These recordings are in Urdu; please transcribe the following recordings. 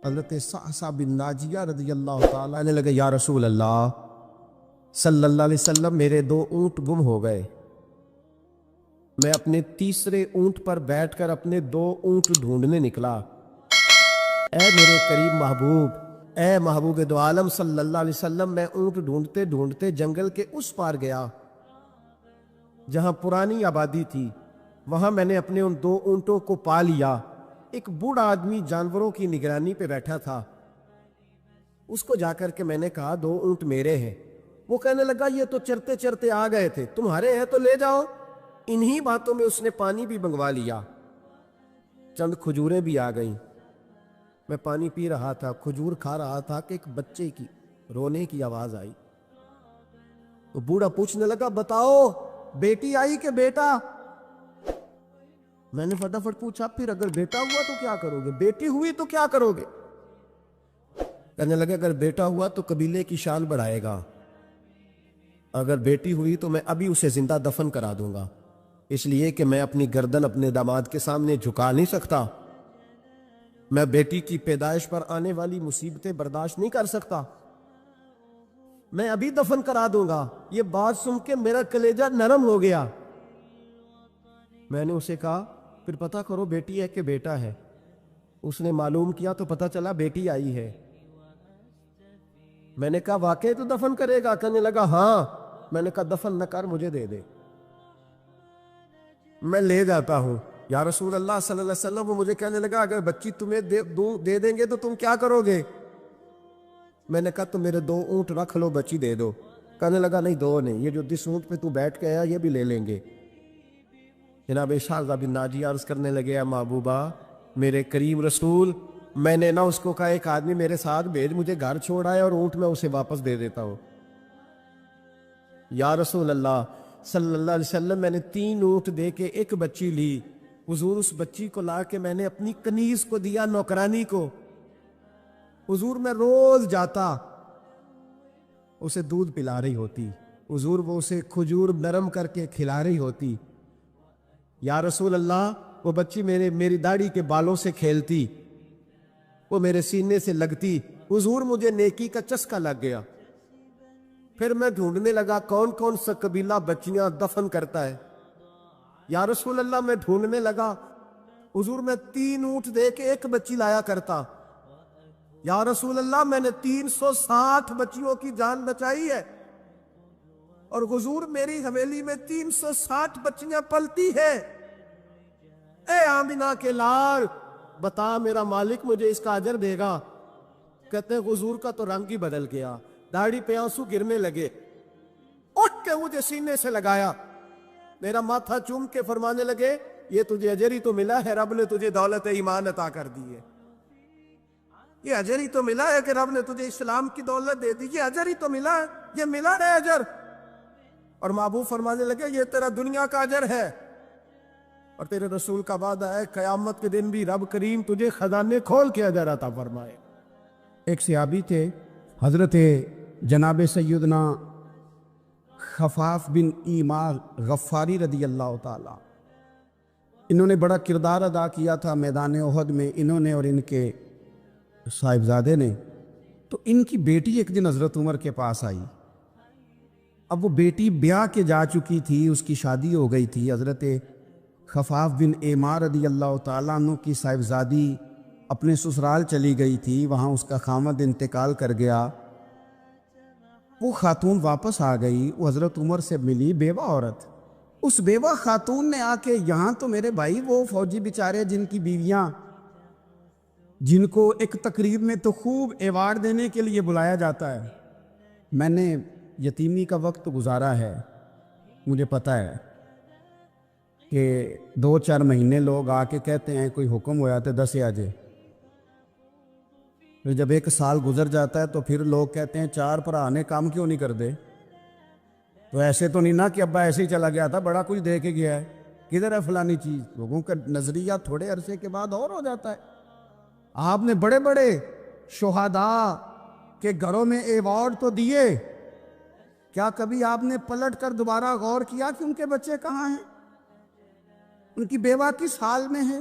حضرت صعصع بن ناجیہ رضی اللہ تعالیٰ نے لگے یا رسول اللہ صلی اللہ علیہ وسلم میرے 2 اونٹ گم ہو گئے۔ میں اپنے تیسرے اونٹ پر بیٹھ کر اپنے 2 اونٹ ڈھونڈنے نکلا۔ اے میرے قریب محبوب، اے محبوب دو عالم صلی اللہ علیہ وسلم، میں اونٹ ڈھونڈتے ڈھونڈتے جنگل کے اس پار گیا جہاں پرانی آبادی تھی۔ وہاں میں نے اپنے ان 2 اونٹوں کو پا لیا۔ ایک بوڑھا آدمی جانوروں کی نگرانی پہ بیٹھا تھا۔ اس کو جا کر کے میں نے کہا 2 اونٹ میرے ہیں۔ وہ کہنے لگا یہ تو چرتے چرتے آ گئے تھے، تمہارے ہیں تو لے جاؤ۔ انہی باتوں میں اس نے پانی بھی منگوا لیا، چند کھجوریں بھی آ گئیں۔ میں پانی پی رہا تھا، کھجور کھا رہا تھا کہ ایک بچے کی رونے کی آواز آئی۔ وہ بوڑھا پوچھنے لگا بتاؤ بیٹی آئی کہ بیٹا؟ میں نے فٹافٹ پوچھا پھر اگر بیٹا ہوا تو کیا کرو گے، بیٹی ہوئی تو کیا کرو گے؟ کہنے لگے اگر بیٹا ہوا تو قبیلے کی شان بڑھائے گا، اگر بیٹی ہوئی تو میں ابھی اسے زندہ دفن کرا دوں گا، اس لیے کہ میں اپنی گردن اپنے داماد کے سامنے جھکا نہیں سکتا، میں بیٹی کی پیدائش پر آنے والی مصیبتیں برداشت نہیں کر سکتا، میں ابھی دفن کرا دوں گا۔ یہ بات سن کے میرا کلیجہ نرم ہو گیا۔ میں نے اسے کہا پھر پتہ کرو بیٹی ہے کہ بیٹا ہے۔ اس نے معلوم کیا تو پتہ چلا بیٹی آئی ہے۔ میں نے کہا واقعی تو دفن کرے گا؟ کہنے لگا ہاں۔ میں نے کہا دفن نہ کر، مجھے دے دے، میں لے جاتا ہوں۔ یا رسول اللہ صلی اللہ علیہ وسلم، وہ مجھے کہنے لگا اگر بچی تمہیں دے دیں گے تو تم کیا کرو گے؟ میں نے کہا تم میرے 2 اونٹ رکھ لو، بچی دے دو۔ کہنے لگا نہیں 2 نہیں، یہ جو جس اونٹ پہ تو بیٹھ کے آیا یہ بھی لے لیں گے۔ جناب صعصع بن ناجیہ عرض کرنے لگے اے محبوبہ میرے کریم رسول، میں نے نہ اس کو کہا ایک آدمی میرے ساتھ بھیج، مجھے گھر چھوڑ آئے اور اونٹ میں اسے واپس دے دیتا ہوں۔ یا رسول اللہ صلی اللہ علیہ وسلم، میں نے 3 اونٹ دے کے ایک بچی لی۔ حضور اس بچی کو لا کے میں نے اپنی کنیز کو دیا، نوکرانی کو۔ حضور میں روز جاتا، اسے دودھ پلا رہی ہوتی، حضور وہ اسے کھجور نرم کر کے کھلا رہی ہوتی۔ یا رسول اللہ وہ بچی میری داڑھی کے بالوں سے کھیلتی، وہ میرے سینے سے لگتی۔ حضور مجھے نیکی کا چسکا لگ گیا۔ پھر میں ڈھونڈنے لگا کون کون سا قبیلہ بچیاں دفن کرتا ہے۔ یا رسول اللہ میں ڈھونڈنے لگا، حضور میں 3 اونٹ دے کے ایک بچی لایا کرتا۔ یا رسول اللہ میں نے 360 بچیوں کی جان بچائی ہے، اور حضور میری حویلی میں 360 بچیاں پلتی ہے۔ اے آمینہ کے لال بتا میرا مالک مجھے اس کا اجر دے گا؟ کہتے ہیں حضور کا تو رنگ ہی بدل گیا، داڑھی پہ آنسو گرنے لگے، اٹھ کے مجھے سینے سے لگایا، میرا ماتھا چوم کے فرمانے لگے یہ تجھے اجر ہی تو ملا ہے، رب نے تجھے دولت ایمان عطا کر دی ہے، یہ اجر ہی تو ملا ہے کہ رب نے تجھے اسلام کی دولت دے دی، یہ اجر ہی تو ملا ہے، یہ ملا ہے اجر۔ اور محبوب فرمانے لگے یہ تیرا دنیا کا اجر ہے، اور تیرے رسول کا وعدہ ہے قیامت کے دن بھی رب کریم تجھے خزانے کھول کے اجر عطا فرمائے۔ ایک صحابی تھے حضرت جناب سیدنا خفاف بن ایمار غفاری رضی اللہ تعالی، انہوں نے بڑا کردار ادا کیا تھا میدان احد میں، انہوں نے اور ان کے صاحبزادے نے۔ تو ان کی بیٹی ایک دن حضرت عمر کے پاس آئی۔ اب وہ بیٹی بیاہ کے جا چکی تھی، اس کی شادی ہو گئی تھی۔ حضرت خفاف بن ایمار رضی اللہ تعالیٰ عنہ کی صاحبزادی اپنے سسرال چلی گئی تھی، وہاں اس کا خامد انتقال کر گیا۔ وہ خاتون واپس آ گئی، وہ حضرت عمر سے ملی، بیوہ عورت۔ اس بیوہ خاتون نے آ کے یہاں تو میرے بھائی وہ فوجی بیچارے جن کی بیویاں، جن کو ایک تقریب میں تو خوب ایوارڈ دینے کے لیے بلایا جاتا ہے، میں نے یتیمی کا وقت گزارا ہے، مجھے پتہ ہے کہ 2-4 مہینے لوگ آ کے کہتے ہیں کوئی حکم ہوا تو 10 آجے، پھر جب 1 سال گزر جاتا ہے تو پھر لوگ کہتے ہیں 4 بھرا نے کام کیوں نہیں کر دے؟ تو ایسے تو نہیں نا کہ ابا ایسے ہی چلا گیا تھا، بڑا کچھ دے کے گیا ہے، کدھر ہے فلانی چیز؟ لوگوں کا نظریہ تھوڑے عرصے کے بعد اور ہو جاتا ہے۔ آپ نے بڑے بڑے شہداء کے گھروں میں ایوارڈ تو دیے، کیا کبھی آپ نے پلٹ کر دوبارہ غور کیا کہ ان کے بچے کہاں ہیں، ان کی بیوہ کس حال میں ہے؟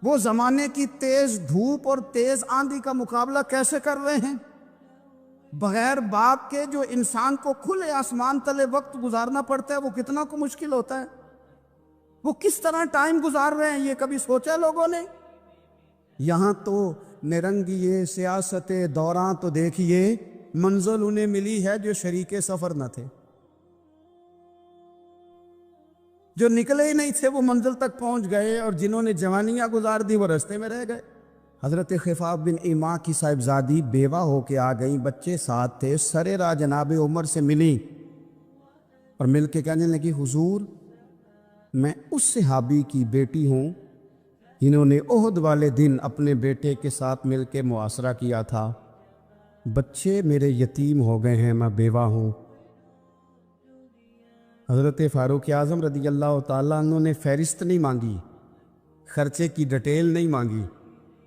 وہ زمانے کی تیز دھوپ اور تیز آندھی کا مقابلہ کیسے کر رہے ہیں؟ بغیر باپ کے جو انسان کو کھلے آسمان تلے وقت گزارنا پڑتا ہے وہ کتنا کو مشکل ہوتا ہے، وہ کس طرح ٹائم گزار رہے ہیں، یہ کبھی سوچا لوگوں نے؟ یہاں تو نرنگیے سیاست دوران تو دیکھیے منزل انہیں ملی ہے جو شریک سفر نہ تھے، جو نکلے ہی نہیں تھے وہ منزل تک پہنچ گئے، اور جنہوں نے جوانیاں گزار دی وہ رستے میں رہ گئے۔ حضرت خفاف بن ایما کی صاحبزادی بیوہ ہو کے آ گئیں، بچے ساتھ تھے، سرے راہ جناب عمر سے ملی اور مل کے کہنے لگی حضور میں اس صحابی کی بیٹی ہوں جنہوں نے احد والے دن اپنے بیٹے کے ساتھ مل کے معاشرہ کیا تھا، بچے میرے یتیم ہو گئے ہیں، میں بیوہ ہوں۔ حضرت فاروق اعظم رضی اللہ تعالیٰ عنہ نے فہرست نہیں مانگی، خرچے کی ڈیٹیل نہیں مانگی،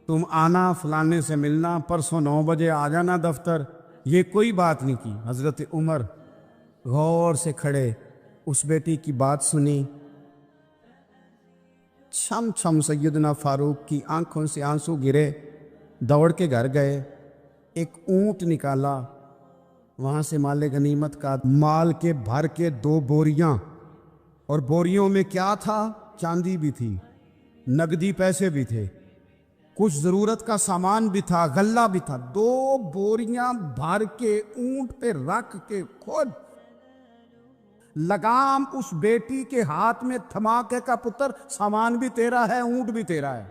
تم آنا فلانے سے ملنا، پرسوں 9 بجے آ جانا دفتر، یہ کوئی بات نہیں کی۔ حضرت عمر غور سے کھڑے، اس بیٹی کی بات سنی، چھم چھم سیدنا فاروق کی آنکھوں سے آنسو گرے، دوڑ کے گھر گئے، ایک اونٹ نکالا، وہاں سے مال غنیمت کا مال کے بھر کے 2 بوریاں، اور بوریوں میں کیا تھا؟ چاندی بھی تھی، نقدی پیسے بھی تھے، کچھ ضرورت کا سامان بھی تھا، غلہ بھی تھا، 2 بوریاں بھر کے اونٹ پہ رکھ کے خود لگام اس بیٹی کے ہاتھ میں تھما کے کا پتر سامان بھی تیرا ہے، اونٹ بھی تیرا ہے،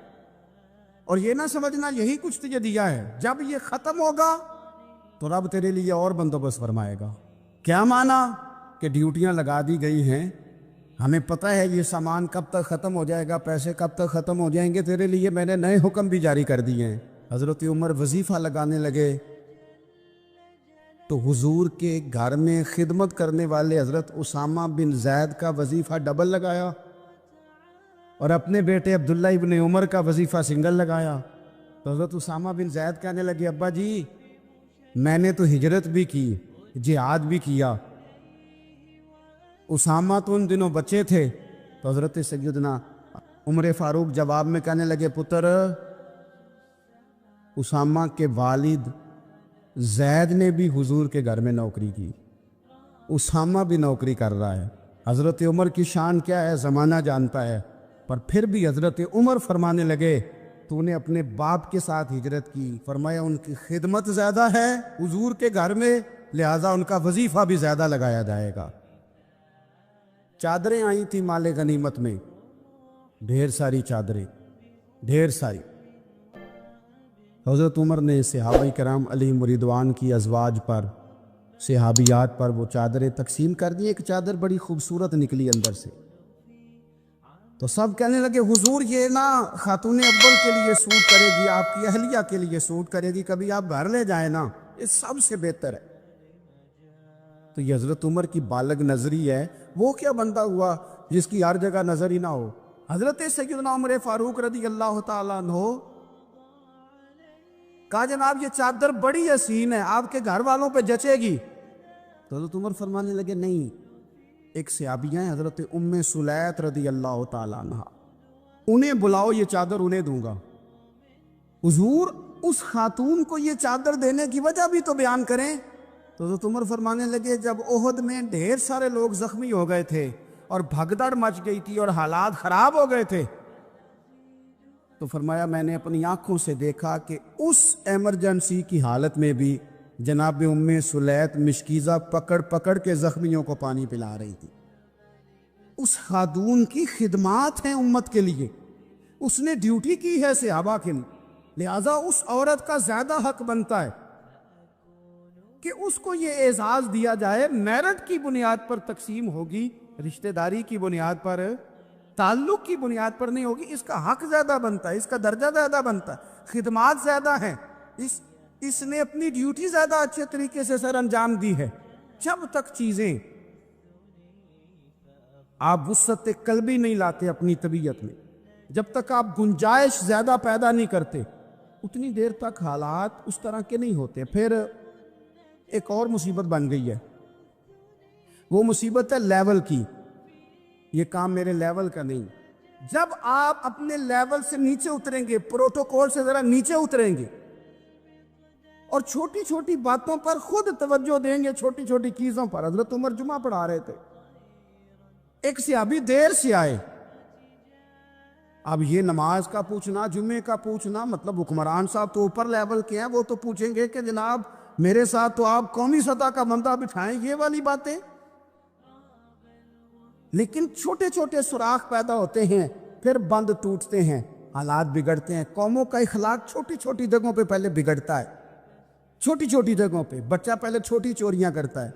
اور یہ نہ سمجھنا یہی کچھ تجھے دیا ہے، جب یہ ختم ہوگا تو رب تیرے لیے اور بندوبست فرمائے گا۔ کیا مانا؟ کہ ڈیوٹیاں لگا دی گئی ہیں، ہمیں پتہ ہے یہ سامان کب تک ختم ہو جائے گا، پیسے کب تک ختم ہو جائیں گے، تیرے لیے میں نے نئے حکم بھی جاری کر دیے ہیں۔ حضرت عمر وظیفہ لگانے لگے تو حضور کے گھر میں خدمت کرنے والے حضرت اسامہ بن زید کا وظیفہ ڈبل لگایا، اور اپنے بیٹے عبداللہ ابن عمر کا وظیفہ سنگل لگایا۔ تو حضرت اسامہ بن زید کہنے لگے ابا جی میں نے تو ہجرت بھی کی، جہاد بھی کیا، اسامہ تو ان دنوں بچے تھے۔ تو حضرت سیدنا عمر فاروق جواب میں کہنے لگے پتر اسامہ کے والد زید نے بھی حضور کے گھر میں نوکری کی، اسامہ بھی نوکری کر رہا ہے۔ حضرت عمر کی شان کیا ہے زمانہ جانتا ہے، پر پھر بھی حضرت عمر فرمانے لگے تو نے اپنے باپ کے ساتھ ہجرت کی، فرمایا ان کی خدمت زیادہ ہے حضور کے گھر میں، لہذا ان کا وظیفہ بھی زیادہ لگایا جائے گا۔ چادریں آئی تھی مال غنیمت میں، ڈھیر ساری چادریں، ڈھیر ساری۔ حضرت عمر نے صحابہ کرام علیہم رضوان کی ازواج پر، صحابیات پر وہ چادریں تقسیم کر دی۔ ایک چادر بڑی خوبصورت نکلی اندر سے، تو سب کہنے لگے حضور یہ نا خاتون اول کے لیے سوٹ کرے گی، آپ کی اہلیہ کے لیے سوٹ کرے گی، کبھی آپ گھر لے جائیں نا، یہ سب سے بہتر ہے۔ تو یہ حضرت عمر کی بالغ نظری ہے، وہ کیا بندہ ہوا جس کی ہر جگہ نظر ہی نہ ہو۔ حضرت سیدنا عمر فاروق رضی اللہ تعالیٰ عنہ کہا جناب یہ چادر بڑی حسین ہے، آپ کے گھر والوں پہ جچے گی۔ تو حضرت عمر فرمانے لگے نہیں، ایک صحابیہ ہیں حضرت ام سلیت رضی اللہ تعالیٰ عنہ، انہیں بلاؤ، یہ چادر انہیں دوں گا۔ حضور اس خاتون کو یہ چادر دینے کی وجہ بھی تو بیان کریں۔ تو حضرت عمر فرمانے لگے جب احد میں ڈھیر سارے لوگ زخمی ہو گئے تھے اور بھگدڑ مچ گئی تھی اور حالات خراب ہو گئے تھے، تو فرمایا میں نے اپنی آنکھوں سے دیکھا کہ اس ایمرجنسی کی حالت میں بھی جناب ام سلیت مشکیزہ پکڑ پکڑ کے زخمیوں کو پانی پلا رہی تھی۔ اس خاتون کی خدمات ہیں امت کے لیے، اس نے ڈیوٹی کی ہے صحابہ کے لیے، لہذا اس عورت کا زیادہ حق بنتا ہے کہ اس کو یہ اعزاز دیا جائے۔ میرٹ کی بنیاد پر تقسیم ہوگی، رشتہ داری کی بنیاد پر، تعلق کی بنیاد پر نہیں ہوگی، اس کا حق زیادہ بنتا ہے، اس کا درجہ زیادہ بنتا ہے، خدمات زیادہ ہیں، اس نے اپنی ڈیوٹی زیادہ اچھے طریقے سے سر انجام دی ہے۔ جب تک چیزیں آپ وسعت قلبی نہیں لاتے اپنی طبیعت میں، جب تک آپ گنجائش زیادہ پیدا نہیں کرتے، اتنی دیر تک حالات اس طرح کے نہیں ہوتے۔ پھر ایک اور مصیبت بن گئی ہے، وہ مصیبت ہے لیول کی۔ یہ کام میرے لیول کا نہیں، جب آپ اپنے لیول سے نیچے اتریں گے، پروٹوکول سے ذرا نیچے اتریں گے اور چھوٹی چھوٹی باتوں پر خود توجہ دیں گے، چھوٹی چھوٹی چیزوں پر. حضرت عمر جمعہ پڑھا رہے تھے، ایک صحابی دیر سے آئے. اب یہ نماز کا پوچھنا، جمعے کا پوچھنا، مطلب حکمران صاحب تو اوپر لیول کے ہیں، وہ تو پوچھیں گے کہ جناب میرے ساتھ تو آپ قومی سطح کا بندہ بٹھائیں، یہ والی باتیں. لیکن چھوٹے چھوٹے سوراخ پیدا ہوتے ہیں، پھر بند ٹوٹتے ہیں، حالات بگڑتے ہیں. قوموں کا اخلاق چھوٹی چھوٹی جگہوں پہ پہلے بگڑتا ہے. چھوٹی چھوٹی جگہوں پہ بچہ پہلے چھوٹی چوریاں کرتا ہے،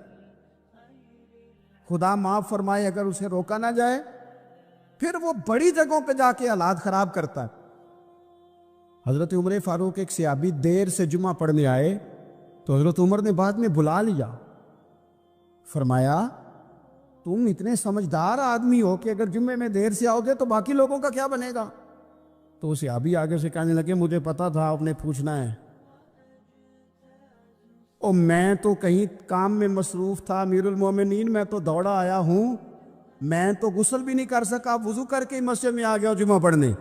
خدا معاف فرمائے اگر اسے روکا نہ جائے، پھر وہ بڑی جگہوں پہ جا کے حالات خراب کرتا ہے. حضرت عمر فاروق ایک صحابی دیر سے جمعہ پڑھنے آئے تو حضرت عمر نے بعد میں بلا لیا. فرمایا تم اتنے سمجھدار آدمی ہو کہ اگر جمعے میں دیر سے آؤ گے تو باقی لوگوں کا کیا بنے گا؟ تو صحابی آگے سے کہنے لگے مجھے پتا تھا آپ نے پوچھنا ہے، اور میں تو کہیں کام میں مصروف تھا، امیر المومنین میں تو دوڑا آیا ہوں، میں تو غسل بھی نہیں کر سکا، وضو کر کے مسجد میں آ گیا جمعہ پڑھنے.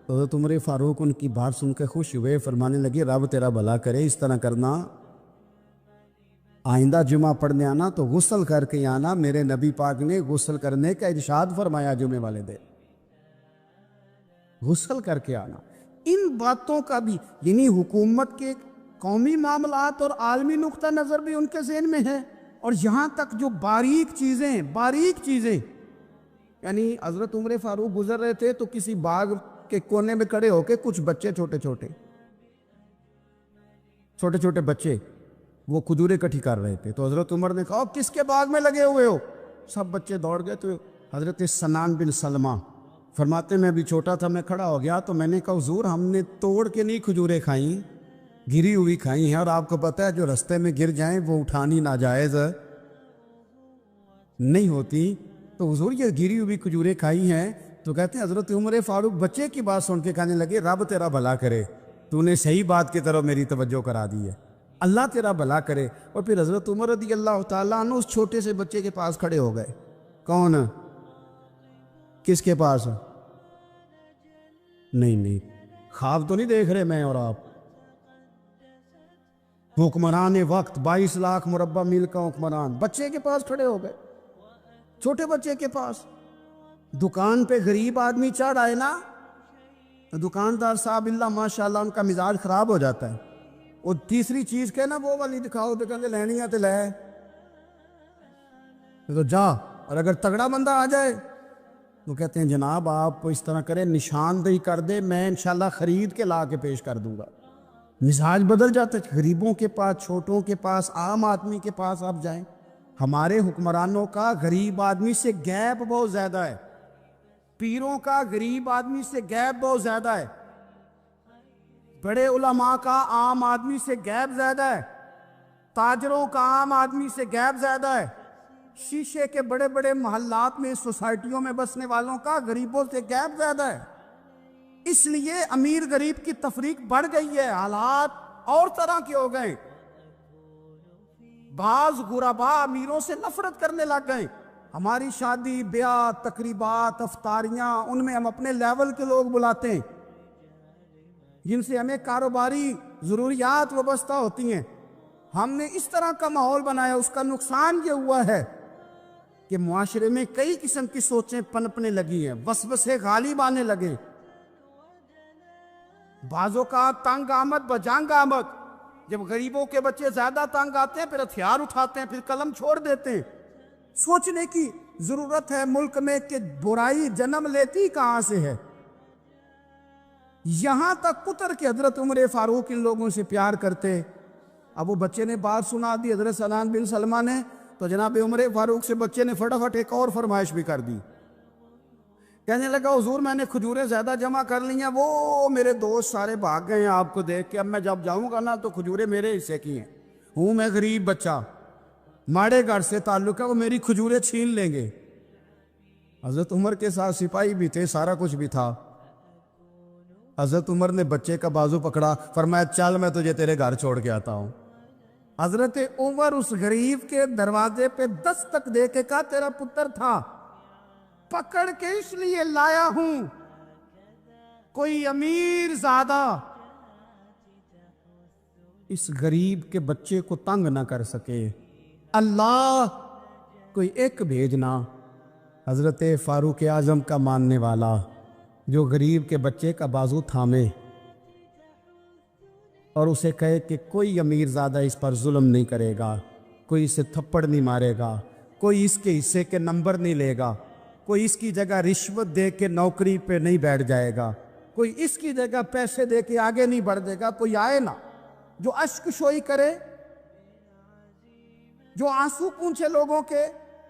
تو حضرت عمر فاروق ان کی بات سن کے خوش ہوئے، فرمانے لگے رب تیرا بھلا کرے، اس طرح کرنا، آئندہ جمعہ پڑھنے آنا تو غسل کر کے آنا، میرے نبی پاک نے غسل کرنے کا ارشاد فرمایا جمعے والے دن، غسل کر کے آنا. ان باتوں کا بھی، یعنی حکومت کے قومی معاملات اور عالمی نقطہ نظر بھی ان کے ذہن میں ہے. اور یہاں تک جو باریک چیزیں، یعنی حضرت عمر فاروق گزر رہے تھے تو کسی باغ کے کونے میں کھڑے ہو کے کچھ بچے چھوٹے چھوٹے بچے وہ کھجوریں اکٹھی کر رہے تھے. تو حضرت عمر نے کہا کس کے باغ میں لگے ہوئے ہو؟ سب بچے دوڑ گئے. تو حضرت سنان بن سلمہ فرماتے میں بھی چھوٹا تھا، میں کھڑا ہو گیا تو میں نے کہا حضور ہم نے توڑ کے نہیں کھجوریں کھائیں، گری ہوئی کھائی ہیں، اور آپ کو پتہ ہے جو رستے میں گر جائیں وہ اٹھانی ناجائز نہیں ہوتی، تو حضور یہ گری ہوئی کھجوریں کھائی ہیں. تو کہتے ہیں حضرت عمر فاروق بچے کی بات سن کے کہنے لگے رب تیرا بھلا کرے، تو نے صحیح بات کی طرف میری توجہ کرا دی ہے، اللہ تیرا بھلا کرے. اور پھر حضرت عمر رضی اللہ تعالیٰ عنہ اس چھوٹے سے بچے کے پاس کھڑے ہو گئے. کون؟ کس کے پاس؟ نہیں خواب تو نہیں دیکھ رہے میں اور آپ؟ حکمران وقت، 22 لاکھ مربع میل کا حکمران بچے کے پاس کھڑے ہو گئے، چھوٹے بچے کے پاس. دکان پہ غریب آدمی چڑھ آئے نا، دکاندار صاحب اللہ ماشاءاللہ ان کا مزاج خراب ہو جاتا ہے. اور تیسری چیز کہ نا وہ والی دکھاؤ تو کہتے لینی ہے تو لے، تو جا. اور اگر تگڑا بندہ آ جائے تو کہتے ہیں جناب آپ اس طرح کریں نشاندہی کر دے، میں انشاءاللہ خرید کے لا کے پیش کر دوں گا. مزاج بدل جاتا ہے. غریبوں کے پاس، چھوٹوں کے پاس، عام آدمی کے پاس آپ جائیں. ہمارے حکمرانوں کا غریب آدمی سے گیپ بہت زیادہ ہے، پیروں کا غریب آدمی سے گیپ بہت زیادہ ہے، بڑے علماء کا عام آدمی سے گیپ زیادہ ہے، تاجروں کا عام آدمی سے گیپ زیادہ ہے، شیشے کے بڑے بڑے محلات میں، سوسائٹیوں میں بسنے والوں کا غریبوں سے گیپ زیادہ ہے. اس لیے امیر غریب کی تفریق بڑھ گئی ہے، حالات اور طرح کے ہو گئے. بعض غربا امیروں سے نفرت کرنے لگ گئے. ہماری شادی بیاہ تقریبات افطاریاں ان میں ہم اپنے لیول کے لوگ بلاتے ہیں جن سے ہمیں کاروباری ضروریات وابستہ ہوتی ہیں. ہم نے اس طرح کا ماحول بنایا، اس کا نقصان یہ ہوا ہے کہ معاشرے میں کئی قسم کی سوچیں پنپنے لگی ہیں، وسوسے غالب آنے لگے. بعضوں کا تنگ آمد بجنگ آمد، جب غریبوں کے بچے زیادہ تنگ آتے ہیں پھر ہتھیار اٹھاتے ہیں، پھر قلم چھوڑ دیتے ہیں. سوچنے کی ضرورت ہے ملک میں کہ برائی جنم لیتی کہاں سے ہے. یہاں تک پتر کے حضرت عمر فاروق ان لوگوں سے پیار کرتے. اب وہ بچے نے بات سنا دی حضرت سنان بن سلمہ نے، تو جناب عمر فاروق سے بچے نے فٹافٹ ایک اور فرمائش بھی کر دی. کہنے لگا حضور میں نے کھجوریں زیادہ جمع کر لی ہیں، وہ میرے دوست سارے بھاگ گئے ہیں آپ کو دیکھ کے، اب میں جب جاؤں گا نا تو کھجوریں میرے حصے کی ہیں، ہوں میں غریب بچہ، ماڑے گھر سے تعلق ہے، وہ میری کھجوریں چھین لیں گے. حضرت عمر کے ساتھ سپاہی بھی تھے، سارا کچھ بھی تھا. حضرت عمر نے بچے کا بازو پکڑا، فرمایا چل میں تجھے تیرے گھر چھوڑ کے آتا ہوں. حضرت عمر اس غریب کے دروازے پہ دستک دے کے کہا تیرا پتر تھا، پکڑ کے اس لیے لایا ہوں کوئی امیر زادہ اس غریب کے بچے کو تنگ نہ کر سکے۔ اللہ کوئی ایک بھیجنا حضرت فاروق اعظم کا ماننے والا، جو غریب کے بچے کا بازو تھامے اور اسے کہے کہ کوئی امیر زادہ اس پر ظلم نہیں کرے گا، کوئی اسے تھپڑ نہیں مارے گا، کوئی اس کے حصے کے نمبر نہیں لے گا، کوئی اس کی جگہ رشوت دے کے نوکری پہ نہیں بیٹھ جائے گا، کوئی اس کی جگہ پیسے دے کے آگے نہیں بڑھ دے گا، کوئی آئے نا جو اشک شوئی کرے، جو آنسو پونچھے لوگوں کے۔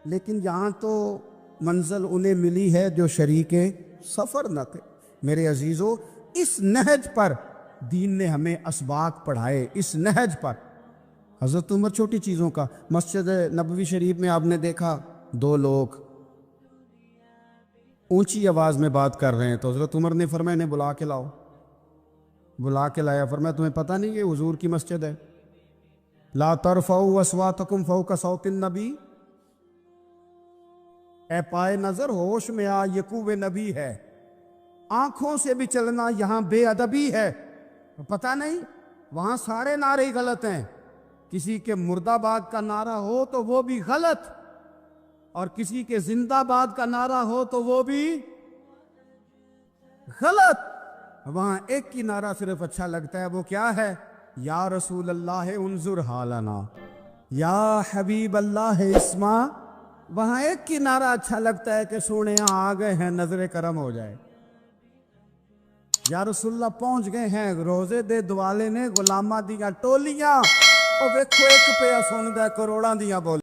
لیکن یہاں تو منزل انہیں ملی ہے جو شریک سفر نہ تھے۔ میرے عزیزو، اس نہج پر دین نے ہمیں اسباق پڑھائے، اس نہج پر۔ حضرت عمر چھوٹی چیزوں کا، مسجد نبوی شریف میں آپ نے دیکھا دو لوگ اونچی آواز میں بات کر رہے ہیں، تو حضرت عمر نے فرمایا انہیں بلا کے لاؤ۔ بلا کے لایا، فرمایا تمہیں پتہ نہیں کہ حضور کی مسجد ہے؟ لا ترفعوا اصواتکم فوق صوت النبی، اے پائے نظر ہوش میں آ، یہ کوہ نبی ہے، آنکھوں سے بھی چلنا یہاں بے ادبی ہے۔ پتہ نہیں وہاں سارے نعرے غلط ہیں، کسی کے مرد آباد کا نعرہ ہو تو وہ بھی غلط، اور کسی کے زندہ آباد کا نعرہ ہو تو وہ بھی غلط۔ وہاں ایک کی نعرہ صرف اچھا لگتا ہے، وہ کیا ہے؟ یا رسول اللہ انظر حالنا، یا حبیب اللہ اسما۔ وہاں ایک کی نعرہ اچھا لگتا ہے کہ سونے آ گئے ہیں، نظر کرم ہو جائے۔ یا رسول اللہ پہنچ گئے ہیں، روزے دے دوالے نے غلامہ دیا ٹولیاں، اور ویکھو ایک پہ سن دے کروڑاں دیاں بول۔